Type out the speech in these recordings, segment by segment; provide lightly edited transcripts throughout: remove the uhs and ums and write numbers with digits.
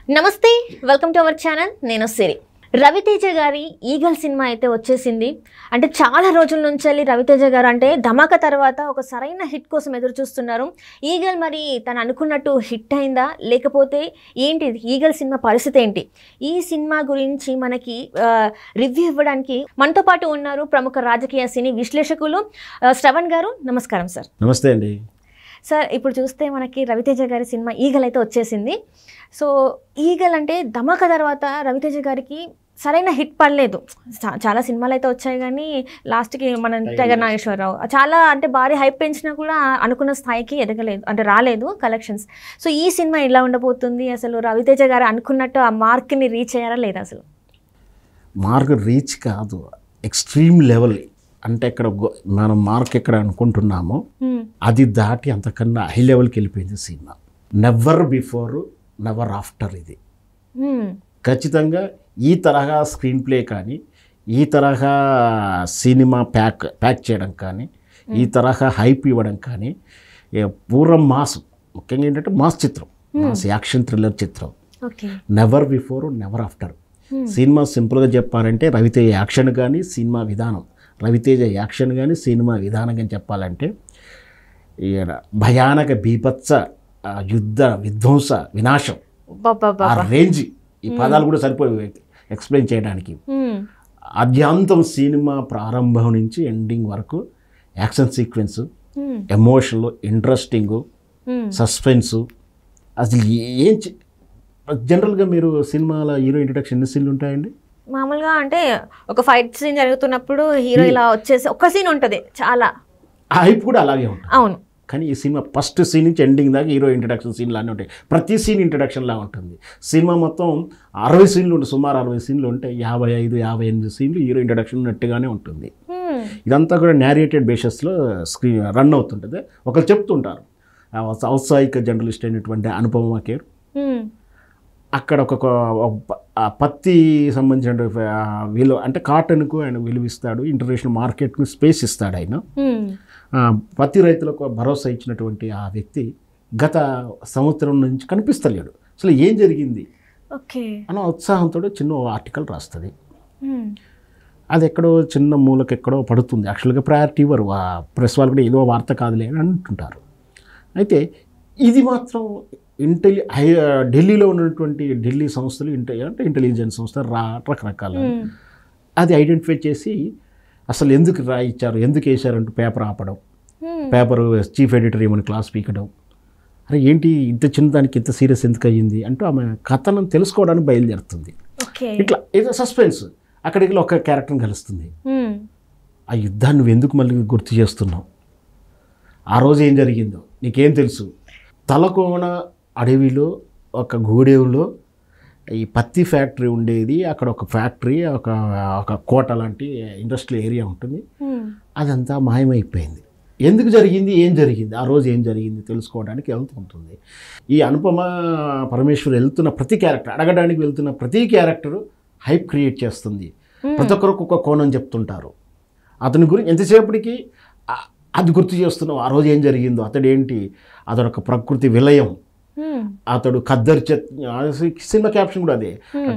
నమస్తే welcome to our channel నేను సిరి రవితేజ గారి ఈగల్ సినిమా అయితే వచ్చేసింది అంటే చాలా రోజుల నుంచి రవితేజ గారు అంటే ధమాకా తర్వాత ఒక సరైన హిట్ కోసం ఎదురు చూస్తున్నారు ఈగల్ మరి తను అనుకున్నట్టు హిట్ అయిందా లేకపోతే ఏంటి ఈగల్ సినిమా పరిస్థితి ఏంటి ఈ సినిమా గురించి మనకి రివ్యూ ఇవ్వడానికి మనతో పాటు ఉన్నారు ప్రముఖ రాజకీయ సినీ విశ్లేషకులు శ్రవణ్ గారు నమస్కారం సార్ నమస్తే అండి సార్ ఇప్పుడు చూస్తే మనకి రవితేజ గారి సినిమా ఈగల్ అయితే వచ్చేసింది సో ఈగల్ అంటే ధమాకా తర్వాత రవితేజ గారికి సరైన హిట్ పడలేదు చాలా సినిమాలు అయితే వచ్చాయి కానీ లాస్ట్కి మన టైగర్ నాగేశ్వరరావు చాలా అంటే భారీ హైప్ పెంచినా కూడా అనుకున్న స్థాయికి ఎదగలేదు అంటే రాలేదు కలెక్షన్స్ సో ఈ సినిమా ఎలా ఉండబోతుంది అసలు రవితేజ గారు అనుకున్నట్టు ఆ మార్క్ని రీచ్ అయ్యారా లేదా అసలు మార్క్ రీచ్ కాదు ఎక్స్ట్రీమ్ లెవెల్ అంటే ఇక్కడ మనం మార్క్ ఎక్కడ అనుకుంటున్నామో అది దాటి అంతకన్నా హై లెవెల్కి వెళ్ళిపోయింది cinema never before never after ఇది ఖచ్చితంగా ఈ తరహా స్క్రీన్ ప్లే కానీ ఈ తరహా సినిమా ప్యాక్ చేయడం కానీ ఈ తరహా హైప్ ఇవ్వడం కానీ పూర్వం మాస్ ముఖ్యంగా ఏంటంటే మాస్ చిత్రం మాస్ యాక్షన్ థ్రిల్లర్ చిత్రం never before never after cinema సింపుల్గా చెప్పాలంటే రవితేజ యాక్షన్ కానీ సినిమా విధానం రవితేజ యాక్షన్ కానీ సినిమా విధానం కానీ చెప్పాలంటే భయానక బీభత్స యుద్ధ విధ్వంస వినాశం ఆ రేంజ్ ఈ పదాలు కూడా సరిపోయి ఎక్స్ప్లెయిన్ చేయడానికి అద్యాంతం సినిమా ప్రారంభం నుంచి ఎండింగ్ వరకు action sequence emotional interesting suspense అసలు ఏం జనరల్గా మీరు సినిమాల హీరో ఇంట్రడక్షన్ ఎన్ని సీన్లు ఉంటాయండి మామూలుగా అంటే ఒక ఫైట్ సీన్ జరుగుతున్నప్పుడు హీరో ఇలా వచ్చేసి ఒక సీన్ ఉంటుంది చాలా హైప్ కూడా అలాగే ఉంటుంది అవును కానీ ఈ సినిమా ఫస్ట్ సీన్ నుంచి ఎండింగ్ దాకా హీరో ఇంట్రడక్షన్ సీన్లు అన్నీ ఉంటాయి ప్రతి సీన్ ఇంట్రడక్షన్లా ఉంటుంది సినిమా మొత్తం 60 సీన్లు ఉంటాయి సుమారు 60 సీన్లు ఉంటాయి 55-58 సీన్లు హీరో ఇంట్రడక్షన్ ఉన్నట్టుగానే ఉంటుంది ఇదంతా కూడా నేరేటెడ్ బేసిస్లో స్క్రీన్ రన్ అవుతుంటుంది ఒకరు చెప్తుంటారు ఔత్సాహిక జర్నలిస్ట్ అయినటువంటి అనుపమ కేర్ అక్కడ ఒక పత్తి సంబంధించిన విలువ అంటే కాటన్కు ఆయన విలువిస్తాడు ఇంటర్నేషనల్ మార్కెట్కు స్పేస్ ఇస్తాడు ఆయన పత్తి రైతులకు భరోసా ఇచ్చినటువంటి ఆ వ్యక్తి గత సంవత్సరం నుంచి కనిపిస్తలేడు అసలు ఏం జరిగింది అన్న ఉత్సాహంతో చిన్న ఆర్టికల్ రాస్తుంది అది ఎక్కడో చిన్న మూలకి ఎక్కడో పడుతుంది యాక్చువల్గా ప్రయారిటీ ఇవ్వరు ఆ ప్రెస్ వాళ్ళు కూడా ఏదో వార్త కాదులే అని అంటుంటారు అయితే ఇది మాత్రం ఢిల్లీలో ఉన్నటువంటి ఢిల్లీ సంస్థలు అంటే ఇంటెలిజెన్స్ సంస్థ రకరకాల అది ఐడెంటిఫై చేసి అసలు ఎందుకు ఇచ్చారు ఎందుకు వేశారంటూ పేపర్ ఆపడం పేపర్ చీఫ్ ఎడిటర్ ఏమని క్లాస్ పీకడం అరే ఏంటి ఇంత చిన్నదానికి ఇంత సీరియస్ ఎందుకు అయ్యింది అంటూ ఆమె కథనం తెలుసుకోవడానికి బయలుదేరుతుంది ఇట్లా ఏదో సస్పెన్స్ అక్కడికి ఒక క్యారెక్టర్ని కలుస్తుంది ఆ యుద్ధాన్ని నువ్వు ఎందుకు మళ్ళీ గుర్తు చేస్తున్నావు ఆ రోజు ఏం జరిగిందో నీకేం తెలుసు తలకోన అడవిలో ఒక గూడెంలో ఈ పత్తి ఫ్యాక్టరీ ఉండేది అక్కడ ఒక ఫ్యాక్టరీ ఒక కోట లాంటి ఇండస్ట్రియల్ ఏరియా ఉంటుంది అదంతా మాయమైపోయింది ఎందుకు జరిగింది ఏం జరిగింది ఆ రోజు ఏం జరిగింది తెలుసుకోవడానికి వెళ్తుంటుంది ఈ అనుపమ పరమేశ్వర్ వెళ్తున్న ప్రతి క్యారెక్టర్ అడగడానికి వెళ్తున్న ప్రతి క్యారెక్టరు హైప్ క్రియేట్ చేస్తుంది ప్రతి ఒక్కరికి ఒక కోణం చెప్తుంటారు అతని గురించి ఎంతసేపటికి అది గుర్తు చేస్తున్నావు ఆ రోజు ఏం జరిగిందో అతడేంటి అతడొక ప్రకృతి విలయం అతడు ఖద్దరు సినిమా క్యాప్షన్ కూడా అదే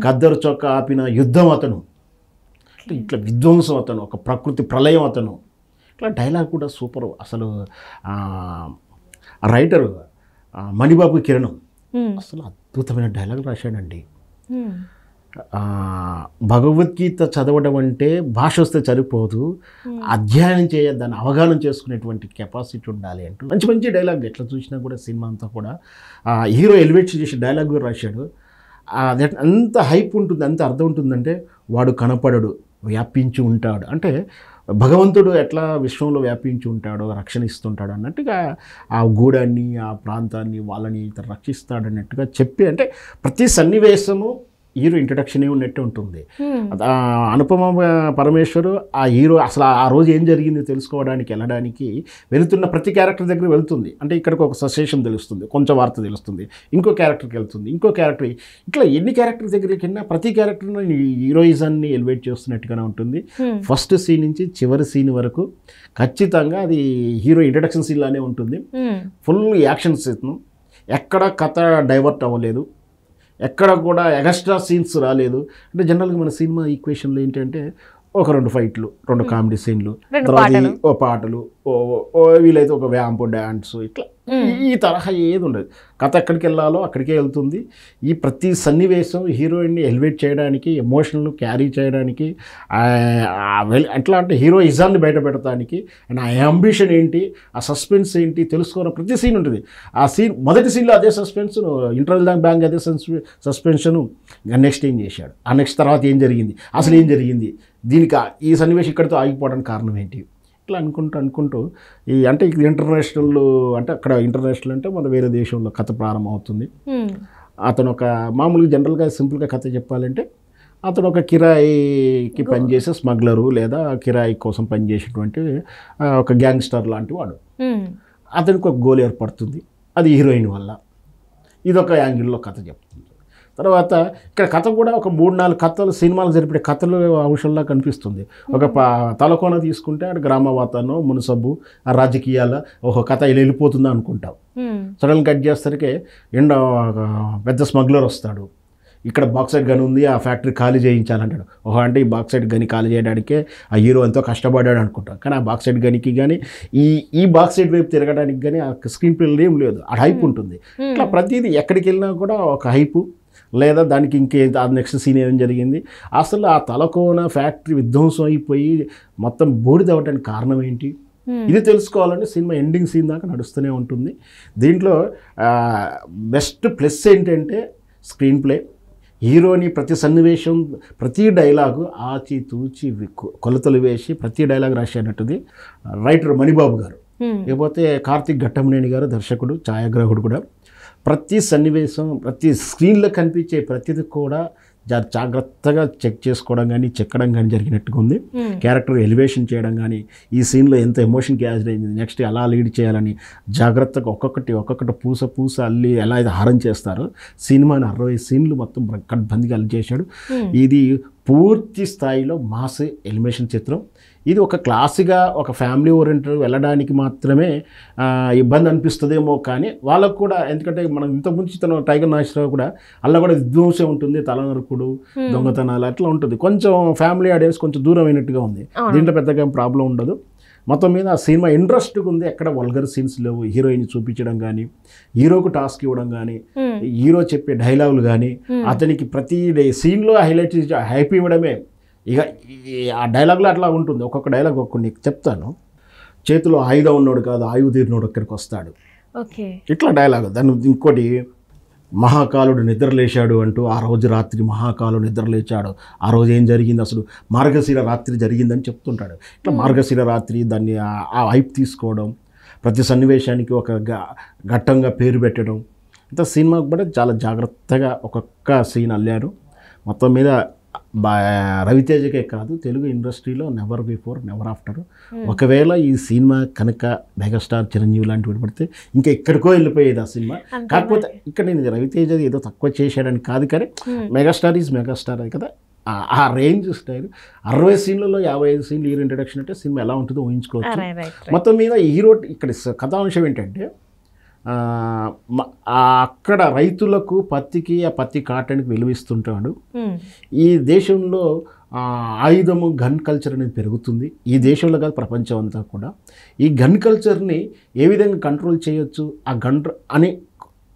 ఖద్దరు చొక్క ఆపిన యుద్ధం అతను ఇట్లా విధ్వంసం అతను ఒక ప్రకృతి ప్రళయం అతను ఇట్లా డైలాగ్ కూడా సూపర్ అసలు రైటరు మణిబాబు కిరణం అసలు అద్భుతమైన డైలాగ్ రాశాడండి భగవద్గీత చదవడం అంటే భాష వస్తే సరిపోదు అధ్యయనం దాన్ని అవగాహన చేసుకునేటువంటి కెపాసిటీ ఉండాలి అంటూ మంచి మంచి డైలాగ్ ఎట్లా చూసినా కూడా సినిమా అంతా కూడా హీరో ఎలివేట్ చేసి డైలాగ్ కూడా రాశాడు అది అంత హైప్ ఉంటుంది అంత అర్థం ఉంటుందంటే వాడు కనపడడు వ్యాపించి ఉంటాడు అంటే భగవంతుడు ఎట్లా విశ్వంలో వ్యాపించి ఉంటాడో రక్షణ ఇస్తుంటాడు అన్నట్టుగా ఆ గూడాన్ని ఆ ప్రాంతాన్ని వాళ్ళని రక్షిస్తాడు అన్నట్టుగా చెప్పి అంటే ప్రతి సన్నివేశము హీరో ఇంట్రడక్షన్ ఉన్నట్టు ఉంటుంది అనుపమ పరమేశ్వరు ఆ హీరో అసలు ఆ రోజు ఏం జరిగింది తెలుసుకోవడానికి వెళ్ళడానికి వెళుతున్న ప్రతి క్యారెక్టర్ దగ్గర వెళ్తుంది అంటే ఇక్కడికి ఒక ససేషన్ తెలుస్తుంది కొంచెం వార్త తెలుస్తుంది ఇంకో క్యారెక్టర్కి వెళ్తుంది ఇంకో క్యారెక్టర్ ఇట్లా ఎన్ని క్యారెక్టర్ దగ్గరికి వెళ్ళినా ప్రతి క్యారెక్టర్ని హీరోయిజాన్ని ఎలివేట్ చేస్తున్నట్టుగానే ఉంటుంది ఫస్ట్ సీన్ నుంచి చివరి సీన్ వరకు ఖచ్చితంగా అది హీరో ఇంట్రడక్షన్ సీన్ లానే ఉంటుంది ఫుల్ యాక్షన్ సీన్ ఎక్కడ కథ డైవర్ట్ అవ్వలేదు ఎక్కడ కూడా ఎక్స్ట్రా సీన్స్ రాలేదు. అంటే జనరల్గా మన సినిమా ఈక్వేషన్లో ఏంటంటే ఒక 2 ఫైట్లు, 2 కామెడీ సీన్లు, తర్వాత ఓ పాటలు, వీలైతే ఒక వ్యాంపు డ్యాన్స్, ఇట్లా ఈ తరహా ఏది ఉండదు. కథ ఎక్కడికి వెళ్ళాలో అక్కడికే వెళ్తుంది. ఈ ప్రతి సన్నివేశం హీరోయిన్ని ఎలివేట్ చేయడానికి, ఎమోషనల్ క్యారీ చేయడానికి, ఎట్లా అంటే హీరోయిజాన్ని బయట పెడతానికి, అండ్ ఆ అంబిషన్ ఏంటి, ఆ సస్పెన్స్ ఏంటి తెలుసుకోవడం ప్రతి సీన్ ఉంటుంది. ఆ సీన్ మొదటి సీన్లో అదే సస్పెన్స్, ఇంటర్వెల్ బ్యాంక్ అదే సస్పెన్షను, నెక్స్ట్ ఏం చేశాడు, ఆ నెక్స్ట్ తర్వాత ఏం జరిగింది, అసలు ఏం జరిగింది, దీనికి ఈ సన్నివేశం ఇక్కడితో ఆగిపోవడానికి కారణం ఏంటి, ఇట్లా అనుకుంటూ ఈ అంటే ఇది ఇంటర్నేషనల్, అంటే అక్కడ ఇంటర్నేషనల్ అంటే మన వేరే దేశంలో కథ ప్రారంభం అవుతుంది. అతను ఒక మామూలుగా జనరల్గా సింపుల్గా కథ చెప్పాలంటే అతను ఒక కిరాయికి పనిచేసే స్మగ్లరు లేదా కిరాయి కోసం పనిచేసేటువంటి ఒక గ్యాంగ్స్టర్ లాంటి వాడు. అతనికి ఒక గోల్ ఏర్పడుతుంది, అది హీరోయిన్ వల్ల. ఇదొక యాంగిల్లో కథ చెప్తుంది. తర్వాత ఇక్కడ కథ కూడా ఒక 3-4 కథలు, సినిమాలు జరిపే కథలు అంశంలా కనిపిస్తుంది. ఒక తలకోన తీసుకుంటే అక్కడ గ్రామ వాతావరణం, మునసబ్బు, ఆ రాజకీయాల ఒక కథ ఇలా వెళ్ళిపోతుందా అనుకుంటాం. సడన్ కట్ చేసరికి పెద్ద స్మగ్లర్ వస్తాడు, ఇక్కడ బాక్సైట్ గని ఉంది, ఆ ఫ్యాక్టరీ ఖాళీ చేయించాలంటాడు. అంటే ఈ బాక్సైట్ గని ఖాళీ చేయడానికే ఆ హీరో ఎంతో కష్టపడ్డాడు అనుకుంటాం. కానీ ఆ బాక్సైట్ గనికి కానీ ఈ బాక్సైట్ వైపు తిరగడానికి కానీ ఆ స్క్రీన్ ప్లేలో ఏం లేదు, ఆ హైప్ ఉంటుంది. ఇట్లా ప్రతిదీ ఎక్కడికి వెళ్ళినా కూడా ఒక హైపు, లేదా దానికి ఆ నెక్స్ట్ సీన్ ఏం జరిగింది, అసలు ఆ తలకోన ఫ్యాక్టరీ విధ్వంసం అయిపోయి మొత్తం బూడిదవ్వడానికి కారణం ఏంటి, ఇది తెలుసుకోవాలంటే సినిమా ఎండింగ్ సీన్ దాకా నడుస్తూనే ఉంటుంది. దీంట్లో బెస్ట్ ప్లస్ ఏంటంటే స్క్రీన్ ప్లే. హీరోని ప్రతి సన్నివేశం, ప్రతి డైలాగు ఆచితూచి కొలతలు వేసి ప్రతి డైలాగ్ రాసేటట్టుది రైటర్ మణిబాబు గారు. లేకపోతే కార్తీక్ ఘట్టమనేని గారు దర్శకుడు, ఛాయాగ్రాహకుడు కూడా. ప్రతి సన్నివేశం, ప్రతి స్క్రీన్లో కనిపించే ప్రతిది కూడా జాగ్రత్తగా చెక్ చేసుకోవడం కానీ, చెక్కడం కానీ జరిగినట్టుగా ఉంది. క్యారెక్టర్ ఎలివేషన్ చేయడం కానీ, ఈ సీన్లో ఎంత ఎమోషన్ క్యాచ్ అయింది, నెక్స్ట్ ఎలా లీడ్ చేయాలని జాగ్రత్తగా ఒక్కొక్కటి పూస అల్లి ఎలా అయితే హారం చేస్తారో, సినిమాని 60 సీన్లు మొత్తం కట్బందిగా అల్లి చేశాడు. ఇది పూర్తి స్థాయిలో మాస్ ఎలివేషన్ చిత్రం. ఇది ఒక క్లాసిక్గా ఒక ఫ్యామిలీ ఓరియంటెడ్ వెళ్ళడానికి మాత్రమే ఇబ్బంది అనిపిస్తుందేమో, కానీ వాళ్ళకు కూడా, ఎందుకంటే మనం ఇంతకుముందు తన టైగర్ నాగేశ్వరరావు కూడా అలా కూడా విధ్వంసం ఉంటుంది, తలనరుకుడు, దొంగతనాలు అట్లా ఉంటుంది. కొంచెం ఫ్యామిలీ ఆడియన్స్ కొంచెం దూరం అయినట్టుగా ఉంది. దీంట్లో పెద్దగా ప్రాబ్లం ఉండదు. మొత్తం మీద ఆ సినిమా ఇంట్రెస్ట్గా ఉంది. ఎక్కడ వల్గర్ సీన్స్ లేవు. హీరోయిన్ చూపించడం కానీ, హీరోకు టాస్క్ ఇవ్వడం కానీ, హీరో చెప్పే డైలాగులు కానీ, అతనికి ప్రతి సీన్లో హైలైట్ హైప్ ఇవ్వడమే. ఇక ఆ డైలాగ్లో అట్లా ఉంటుంది. ఒక్కొక్క డైలాగ్ ఒక్కొక్క చెప్తాను. చేతిలో ఆయుధం ఉన్నోడు కాదు, ఆయువు తీరినోడు ఇక్కడికి వస్తాడు, ఇట్లా డైలాగ్. దాన్ని ఇంకోటి, మహాకాలుడు నిద్రలేచాడు అంటూ, ఆ రోజు రాత్రి మహాకాలుడు నిద్రలేచాడు, ఆ రోజు ఏం జరిగింది, అసలు మార్గశిర రాత్రి జరిగిందని చెప్తుంటాడు. ఇట్లా మార్గశిర రాత్రి, దాన్ని ఆ హైప్ తీసుకోవడం, ప్రతి సన్నివేశానికి ఒక ఘట్టంగా పేరు పెట్టడం, ఇంత సినిమాకు కూడా చాలా జాగ్రత్తగా ఒక్కొక్క సీన్ అల్లారు. మొత్తం మీద రవితేజకే కాదు, తెలుగు ఇండస్ట్రీలో నెవర్ బిఫోర్ నెవర్ ఆఫ్టర్. ఒకవేళ ఈ సినిమా కనుక మెగాస్టార్ చిరంజీవి లాంటివి పడితే ఇంకా ఎక్కడికో వెళ్ళిపోయేది ఆ సినిమా. కాకపోతే ఇక్కడ నేను రవితేజ ఏదో తక్కువ చేశాడని కాదు, కానీ మెగాస్టార్ ఈజ్ మెగాస్టార్ అది కదా, ఆ రేంజ్ స్టైల్. 60 సీన్లలో 55 సీన్లు హీరో ఇంట్రడక్షన్ అంటే సినిమా ఎలా ఉంటుందో ఊహించుకోవచ్చు. మొత్తం మీద హీరో ఇక్కడ కథాంశం ఏంటంటే, అక్కడ రైతులకు పత్తికి, ఆ పత్తి కాటానికి విలువిస్తుంటాడు. ఈ దేశంలో ఆయుధము గన్ కల్చర్ అనేది పెరుగుతుంది. ఈ దేశంలో కాదు, ప్రపంచం అంతా కూడా. ఈ గన్ కల్చర్ని ఏ విధంగా కంట్రోల్ చేయొచ్చు, ఆ గన్ అని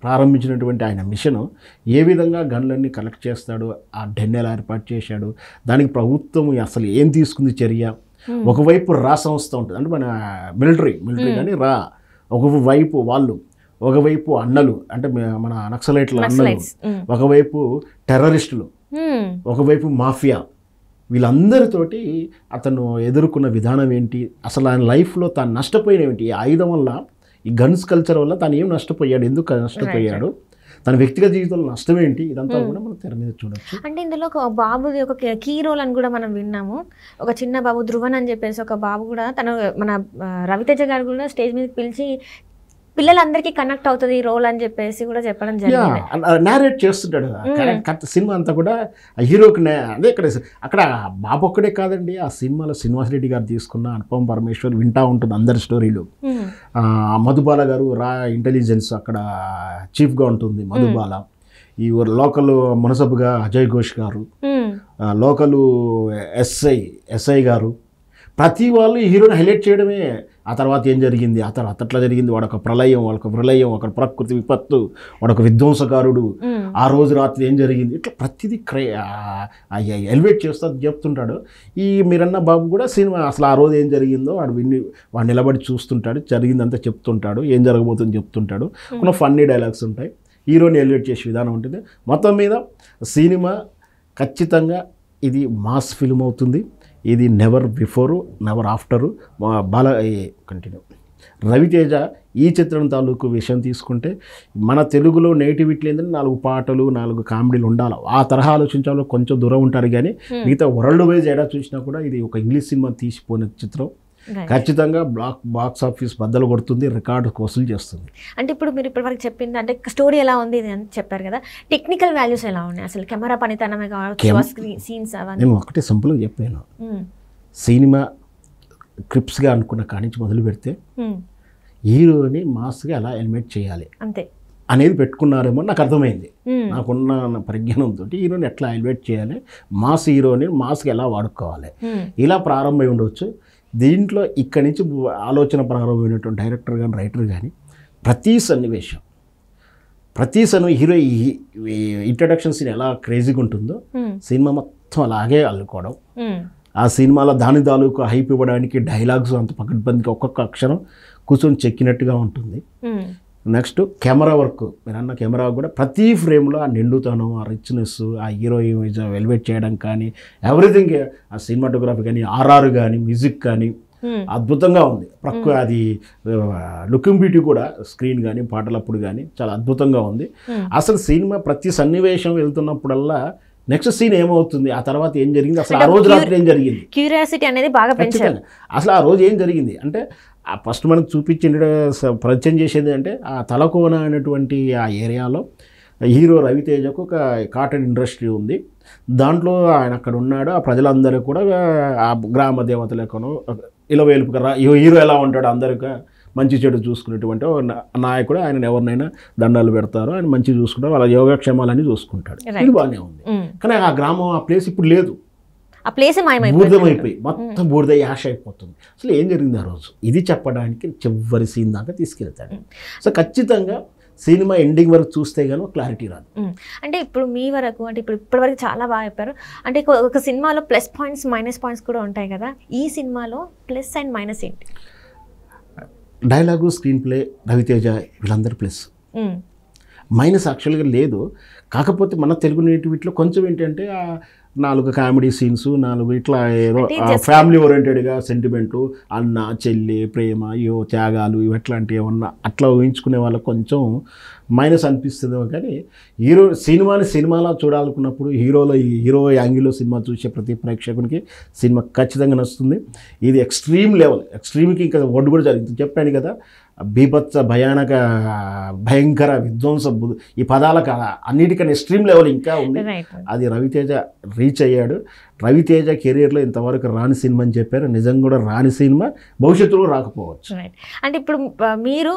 ప్రారంభించినటువంటి ఆయన మిషన్ ఏ విధంగా గన్లన్నీ కలెక్ట్ చేస్తాడు, ఆ డెన్ ఎలా ఏర్పాటు చేశాడు, దానికి ప్రభుత్వం అసలు ఏం తీసుకుంది చర్య. ఒకవైపు రా సంస్థ ఉంటుంది, అంటే మన మిలిటరీ కానీ ఒకవైపు వాళ్ళు, ఒకవైపు అన్నలు అంటే మన నక్సలైట్ల అన్నలు, ఒకవైపు టెర్రరిస్టులు, ఒకవైపు మాఫియా. వీళ్ళందరితోటి అతను ఎదుర్కొన్న విధానం ఏంటి, అసలు ఆయన లైఫ్లో తాను నష్టపోయినవి, ఈ ఆయుధం వల్ల, ఈ గన్స్ కల్చర్ వల్ల తాను ఏం నష్టపోయాడు, ఎందుకు నష్టపోయాడు, తన వ్యక్తిగత జీవితంలో నష్టం ఏంటి, ఇదంతా కూడా మనం తెర మీద చూడొచ్చు. అంటే ఇందులో ఒక బాబుది ఒక కీ రోల్ అని కూడా మనం విన్నాము. ఒక చిన్న బాబు ధ్రువన్ అని చెప్పేసి ఒక బాబు కూడా తను మన రవితేజ గారు కూడా స్టేజ్ మీదకి పిలిచి పిల్లలందరికీ కనెక్ట్ అవుతుంది ఈ రోల్ అని చెప్పేసి కూడా చెప్పడం జరిగింది. నేరేట్ చేస్తుంటాడు సినిమా అంతా కూడా హీరోకి. అదే అక్కడ బాబు ఒక్కడే కాదండి, ఆ సినిమాలో శ్రీనివాసరెడ్డి గారు తీసుకున్న అనుపమ పరమేశ్వర్ వింటూ ఉంటుంది అందరి స్టోరీలు. మధుబాల గారు ఇంటెలిజెన్స్ అక్కడ చీఫ్గా ఉంటుంది మధుబాల. ఈ లోకల్ మునసబుగా అజయ్ ఘోష్ గారు, లోకల్ ఎస్ఐ గారు, ప్రతి వాళ్ళు ఈ హీరోని హైలైట్ చేయడమే. ఆ తర్వాత ఏం జరిగింది, ఆ తర్వాత అట్లా జరిగింది, వాడొక ప్రళయం, వాళ్ళొక ప్రళయం, ఒక ప్రకృతి విపత్తు, వాడొక విధ్వంసకారుడు, ఆ రోజు రాత్రి ఏం జరిగింది, ఇట్లా ప్రతిదీ ఎలివేట్ చేస్తూ చెప్తుంటాడు. ఈ మీరన్న బాబు కూడా సినిమా అసలు ఆ రోజు ఏం జరిగిందో వాడు నిలబడి చూస్తుంటాడు, జరిగిందంతా చెప్తుంటాడు, ఏం జరగబోతుందో చెప్తుంటాడు. కొన్ని ఫన్నీ డైలాగ్స్ ఉంటాయి, హీరోని ఎలివేట్ చేసే విధానం ఉంటుంది. మొత్తం మీద సినిమా ఖచ్చితంగా ఇది మాస్ ఫిల్మ్ అవుతుంది. ఇది never before never after. Continue Ravi Teja ఈ చిత్రం తాలూకు విషయం తీసుకుంటే మన తెలుగులో నేటివిటీ ఏంటంటే 4 పాటలు 4 కామెడీలు ఉండాలి. ఆ తరహా ఆలోచించాలో కొంచెం దూరం ఉంటారు, కానీ మిగతా వరల్డ్ వైజ్ ఏడా చూసినా కూడా ఇది ఒక ఇంగ్లీష్ సినిమా తీసిపోయిన చిత్రం. ఖచ్చితంగా బాక్స్ ఆఫీస్ బద్దలు కొడుతుంది, రికార్డు వసూలు చేస్తుంది. అంటే ఇప్పుడు మీరు ఇప్పటివరకు చెప్పింది అంటే స్టోరీ ఎలా ఉంది అని చెప్పారు కదా, టెక్నికల్ వాల్యూస్ ఎలా ఉన్నాయి, అసలు కెమెరా పనితనమే కావచ్చు, సీన్స్ అవన్నీ. నేను ఒకటే సింపుల్గా చెప్పాను, సినిమా క్రిప్స్గా అనుకున్న కాడి నుంచి మొదలు పెడితే హీరోని మాస్గా ఎలా ఎలిమినేట్ చేయాలి అంతే అనేది పెట్టుకున్నారేమో నాకు అర్థమైంది. నాకున్న పరిజ్ఞానంతో హీరోని ఎట్లా ఎలివేట్ చేయాలి, మాస్ హీరోని మాస్గా ఎలా వాడుకోవాలి, ఇలా ప్రారంభమై ఉండవచ్చు. దీంట్లో ఇక్కడి నుంచి ఆలోచన ప్రారంభమైనటువంటి డైరెక్టర్ కానీ రైటర్ కానీ ప్రతి సన్నివేశం హీరో ఇంట్రడక్షన్ సీన్ ఎలా క్రేజీగా ఉంటుందో సినిమా మొత్తం అలాగే అల్లుకోవడం. ఆ సినిమాలో దాని తాలూకు హైప్ ఇవ్వడానికి డైలాగ్స్ అంత పకడ్బందీగా ఒక్కొక్క అక్షరం కూర్చొని చెక్కినట్టుగా ఉంటుంది. నెక్స్ట్ కెమెరా వర్క్, మీరు అన్న కెమెరా కూడా ప్రతి ఫ్రేమ్లో ఆ నిండుతనం, ఆ రిచ్నెస్, ఆ హీరోయిజం ఎలివేట్ చేయడం కానీ ఎవ్రీథింగ్, ఆ సినిమాటోగ్రఫీ కానీ, ఆర్ఆర్ కానీ, మ్యూజిక్ కానీ అద్భుతంగా ఉంది. అది లుకింగ్ బ్యూటీ కూడా స్క్రీన్ కానీ పాటలప్పుడు కానీ చాలా అద్భుతంగా ఉంది. అసలు సినిమా ప్రతి సన్నివేశం వెళ్తున్నప్పుడల్లా నెక్స్ట్ సీన్ ఏమవుతుంది, ఆ తర్వాత ఏం జరిగింది, అసలు ఆ రోజు రాత్రి ఏం జరిగింది, క్యూరియాసిటీ అనేది బాగా పెంచారు. అసలు ఆ రోజు ఏం జరిగింది అంటే ఫస్ట్ మనకు చూపించిన పరిచయం చేసేది అంటే ఆ తలకోన అనేటువంటి ఆ ఏరియాలో హీరో రవితేజకు ఒక కాటన్ ఇండస్ట్రీ ఉంది. దాంట్లో ఆయన అక్కడ ఉన్నాడు. ఆ ప్రజలందరూ కూడా ఆ గ్రామ దేవతలెక్కనో ఇలవేలుపుగా హీరో ఎలా ఉంటాడు, అందరికీ మంచి చెడు చూసుకునేటువంటి నాయకుడు. ఆయన ఎవరినైనా దండాలు పెడతారు, ఆయన మంచి చూసుకుంటారు, వాళ్ళ యోగక్షేమాలన్నీ చూసుకుంటాడు. ఇది బాగానే ఉంది. కానీ ఆ గ్రామం ఆ ప్లేస్ ఇప్పుడు లేదు, ఆ ప్లేస్ బూర్దమైపోయి మొత్తం బూర్ద యాష్ అయిపోతుంది. అసలు ఏం జరిగింది ఆ రోజు, ఇది చెప్పడానికి చివరి సీన్ దాకా తీసుకెళ్తాడు. సో ఖచ్చితంగా సినిమా ఎండింగ్ వరకు చూస్తే కానీ క్లారిటీ రాదు. అంటే ఇప్పుడు మీ వరకు అంటే ఇప్పటివరకు చాలా బాగా చెప్పారు. అంటే ఒక సినిమాలో ప్లస్ పాయింట్స్ మైనస్ పాయింట్స్ కూడా ఉంటాయి కదా, ఈ సినిమాలో ప్లస్ అండ్ మైనస్ ఏంటి? డైలాగు, స్క్రీన్ ప్లే, రవితేజ వీళ్ళందరూ ప్లస్. మైనస్ యాక్చువల్గా లేదు. కాకపోతే మన తెలుగు నేటివిటీలో కొంచెం ఏంటంటే 4 కామెడీ సీన్స్, 4 ఇట్లా ఏదో ఫ్యామిలీ ఓరియంటెడ్గా సెంటిమెంటు, అన్న చెల్లి ప్రేమ, త్యాగాలు ఇట్లాంటివి ఏమన్నా అట్లా ఊహించుకునే వాళ్ళకి కొంచెం మైనస్ అనిపిస్తుందో. కానీ సినిమాలా చూడాలనుకున్నప్పుడు హీరో యాంగిల్లో సినిమా చూసే ప్రతి ప్రేక్షకునికి సినిమా ఖచ్చితంగా నచ్చుతుంది. ఇది ఎక్స్ట్రీమ్ లెవెల్, ఎక్స్ట్రీమ్కి ఇంకా ఒడ్డు కూడా జరిగింది. చెప్పాను కదా, బీభత్స భయంకర విధ్వంస ఈ పదాలకు అన్నిటికన్నా ఎక్స్ట్రీమ్ లెవెల్ ఇంకా ఉంది. అది రవితేజ రీచ్ అయ్యాడు. రవితేజ కెరీర్లో ఇంతవరకు రాని సినిమా అని చెప్పారు. నిజంగా కూడా రాని సినిమా, భవిష్యత్తులో రాకపోవచ్చు. అంటే ఇప్పుడు మీరు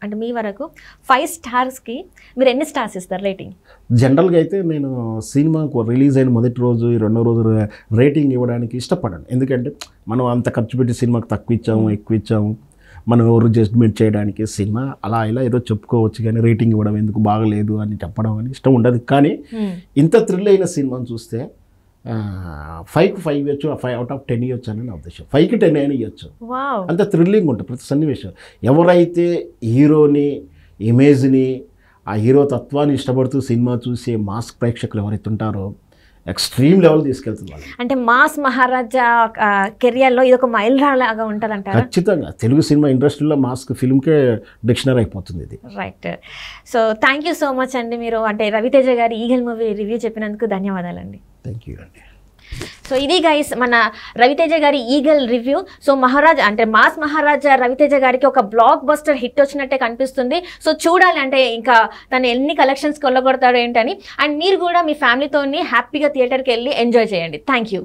అంటే మీ వరకు 5 స్టార్స్కి మీరు ఎన్ని స్టార్స్ ఇస్తారు రేటింగ్? జనరల్గా అయితే నేను సినిమాకు రిలీజ్ అయిన మొదటి రోజు, రెండో రోజు రేటింగ్ ఇవ్వడానికి ఇష్టపడను. ఎందుకంటే మనం అంత ఖర్చు పెట్టి సినిమాకి తక్కువ ఇచ్చాము, ఎక్కువ ఇచ్చాము, మనం ఎవరు జడ్జ్మెంట్ చేయడానికి సినిమా అలా ఇలా ఏదో చెప్పుకోవచ్చు, కానీ రేటింగ్ ఇవ్వడం ఎందుకు బాగలేదు అని చెప్పడం అని ఇష్టం ఉండదు. కానీ ఇంత థ్రిల్ అయిన సినిమాను చూస్తే 5కి 5 ఇవ్వచ్చు, 5 out of 10 ఇవ్వచ్చు అని నా ఉద్దేశం. 5కి 10 అయినా ఇవ్వచ్చు. అంత థ్రిల్లింగ్ ఉంటుంది ప్రతి సన్నివేశం. ఎవరైతే హీరోని, ఇమేజ్ని, ఆ హీరో తత్వాన్ని ఇష్టపడుతూ సినిమా చూసే మాస్ ప్రేక్షకులు ఎవరైతే ఉంటారో ఎక్స్ట్రీమ్ లెవెల్ తీసుకెళ్తుంది. అంటే మాస్ మహారాజా కెరియర్లో ఇది ఒక మైల్ రాలాగా ఉంటుంది అంటారు. ఖచ్చితంగా తెలుగు సినిమా ఇండస్ట్రీలో మాస్ ఫిల్మ్కే డిక్షనరీ అయిపోతుంది ఇది. Right. So thank you so much అండి. మీరు అంటే రవితేజ గారి ఈగల్ మూవీ రివ్యూ చెప్పినందుకు ధన్యవాదాలండి. థ్యాంక్ యూ అండి. సో ఇది గైస్ మన రవితేజ గారి ఈగల్ రివ్యూ. సో మహారాజ్ అంటే మాస్ మహారాజా రవితేజ గారికి ఒక బ్లాక్ బస్టర్ హిట్ వచ్చినట్టే కనిపిస్తుంది. సో చూడాలి అంటే ఇంకా తను ఎన్ని కలెక్షన్స్ కొల్లగొడతాడు ఏంటని. అండ్ మీరు కూడా మీ ఫ్యామిలీతోని హ్యాపీగా థియేటర్కి వెళ్ళి ఎంజాయ్ చేయండి. Thank you.